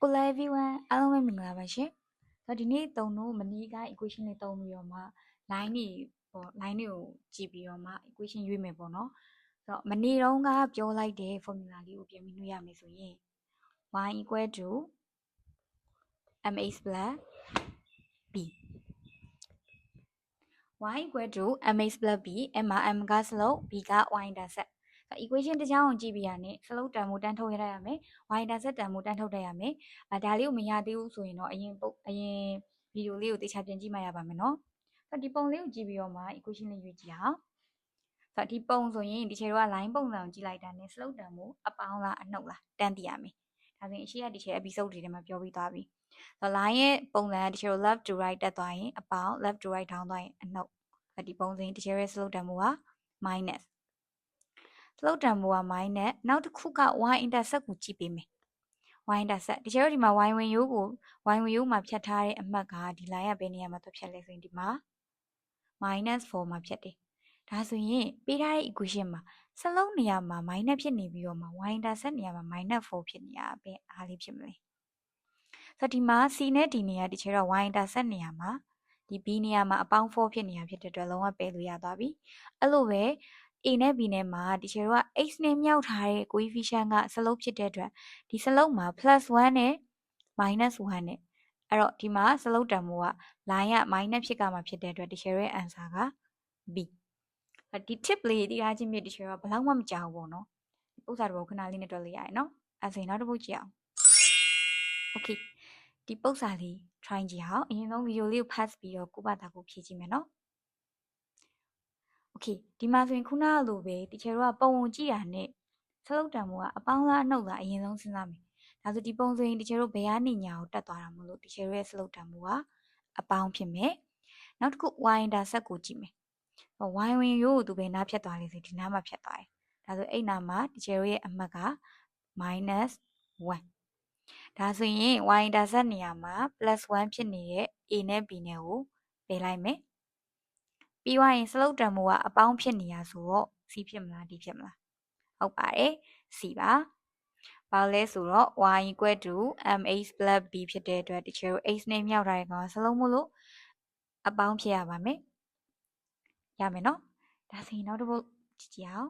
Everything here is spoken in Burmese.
Hello everyone အားလုံးပဲမင်္ဂလာပါရှင်။ဒီနေ့တုံတို့မနီးက equation လေးတုံပြီးတော့မှ line တွေပေါ့ line တွေကိုကြည့်ပြီးတော့မှ equation ရွေးမယ်ပေါ့နော်။မနေ့တုန်းကပြောလိုက်တဲ့ formula လေးကိုပြန်ပြီးနှွှဲရမယ်ဆိုရင် y equal to mx plus b y equal to mx plus b m မှာ m က slope b က y intercept equation တစ်ချောင်းကိုကြည့်ပြီးရနဲ့ slope တန်ဖိုးတန်းထုတ်ရရမယ် y intercept တန်ဖိုးတန်းထုတ်တတ်ရမယ်ဒါလေးကိုမရသေးဘူးဆိုရင်တော့အရင်ဗီဒီယိုလေးကိုတေချာပြန်ကြည့်မှရပါမယ်နော်ဒီပုံလေးကိုကြည့်ပြီးတော့မှ equation လေးရွေးကြည့်အောင်ဒီပုံဆိုရင်ဒီချေတို့က line ပုံစံကိုကြည့်လိုက်တာနဲ့ slope တန်ဖိုးအပေါင်းလားအနှုတ်လားတန်းသိရမယ်ဒါဆိုရင်အရှိရဒီချေ episode တွေထဲမှာပြောပြီးသွားပြီline ရဲ့ပုံစံကဒီချေတို့ left to right တက်သွားရင်အပေါင်း left to right ထောင်းသွားရင်အနှုတ်ဒီပုံစံဒီချေရဲ့ slope တန်ဖိုးက minus slope တန်ဖိုးက minus နောက်တစ်ခုက y intercept ကိုကြည့်ပေးမယ် y intercept ဒီချေတို့ဒီမှာ y ဝင်ရိုးမှာဖြတ်ထားတဲ့အမှတ်ကဒီ line ကဘယ်နေရာမှာသွားဖြတ်လဲဆိုရင်ဒီမှာ -4 မှာဖြတ်တယ်ဒါဆိုရင်ပေးထားတဲ့ equation မှာစလုံးနေရာမှာ minus ဖြစ်နေပြီးတော့မှ y intercept နေရာမှာ -4 ဖြစ်နေရပဲအားလေးဖြစ်မလဲဒီမှာ c နဲ့ d နေရာဒီချေတော့ y intercept နေရာမှာဒီ b နေရာမှာအပေါင်း 4 ဖြစ်နေရဖြစ်တဲ့အတွက်လုံးဝပယ်လို့ရသွားပြီအဲ့လိုပဲ a နဲ့ b နဲ့မှာဒီချေတို့က x နဲ့မြောက်ထားတဲ့ coefficient က slope ဖြစ်တဲ့အတွက်ဒီ slope မှာ +1 နဲ့ -1 နဲ့အဲ့တော့ဒီမှာ slope တန်ဖိုးက line က minus ဖြစ်ကမှာဖြစ်တဲ့အတွက်ဒီချေရဲ့ answer က b ဒီ tip လေးသိထားချင်းမြစ်ဒီချေတော့ဘယ်လောက်မှမကြောက်ဘူးပေါ့နော်ဥစ္စာတစ်ပုဒ်ခဏလေးနဲ့တွက်လိုက်ရအောင်နော်အဲ့ဆိုရင်နောက်တစ်ပုဒ်ကြည့်အောင် okay ဒီပုဒ်စာလေး try ကြည့်အောင်အရင်ဆုံးဗီဒီယိုလေးကို pass ပြီးတော့ကိုယ့်ဘာသာကိုဖြည့်ကြည့်မယ်နော်Okay ဒီမှာဆိုရင်ခုနကလိုပဲဒီချေတို့ကပုံပုံကြည့်တာနဲ့စလုတ်တံမိုးကအပေါင်းလားအနှုတ်လားအရင်ဆုံးစဉ်းစားမယ်ဒါဆိုဒီပုံဆိုရင်ဒီချေတို့ဘယ်ကနေညာကိုတက်သွားတာမလို့ဒီချေတို့ရဲ့စလုတ်တံမိုးကအပေါင်းဖြစ်မယ်နောက်တစ်ခု y intercept ကိုကြည့်မယ် y ဝင်ရိုးကိုသူဘယ်နားဖြတ်သွားလဲဆိုဒီနားမှာဖြတ်သွားတယ်ဒါဆိုအဲ့နားမှာဒီချေတို့ရဲ့အမှတ်က -1ဒါဆိုရင် y intercept နေရာမှာ +1 ဖြစ်နေတဲ့ a နဲ့ b နဲ့ကိုပယ်လိုက်မယ်ပြီးသွားရင် slope တန်ဖိုးကအပေါင်းဖြစ်နေရဆိုတော့ c ဖြစ်မလား d ဖြစ်မလားဟုတ်ပါတယ် c ပါဘာလဲဆိုတော့ y equal to mx plus b ဖြစ်တဲ့အတွက်ဒီချေတို့ x နဲ့မြောက်ထားတဲ့ကောင်စလုံးမလို့အပေါင်းဖြစ်ရပါမယ်ရမယ်နော်ဒါဆိုရင်နောက်တစ်ပုဒ်ကြည့်ကြအောင်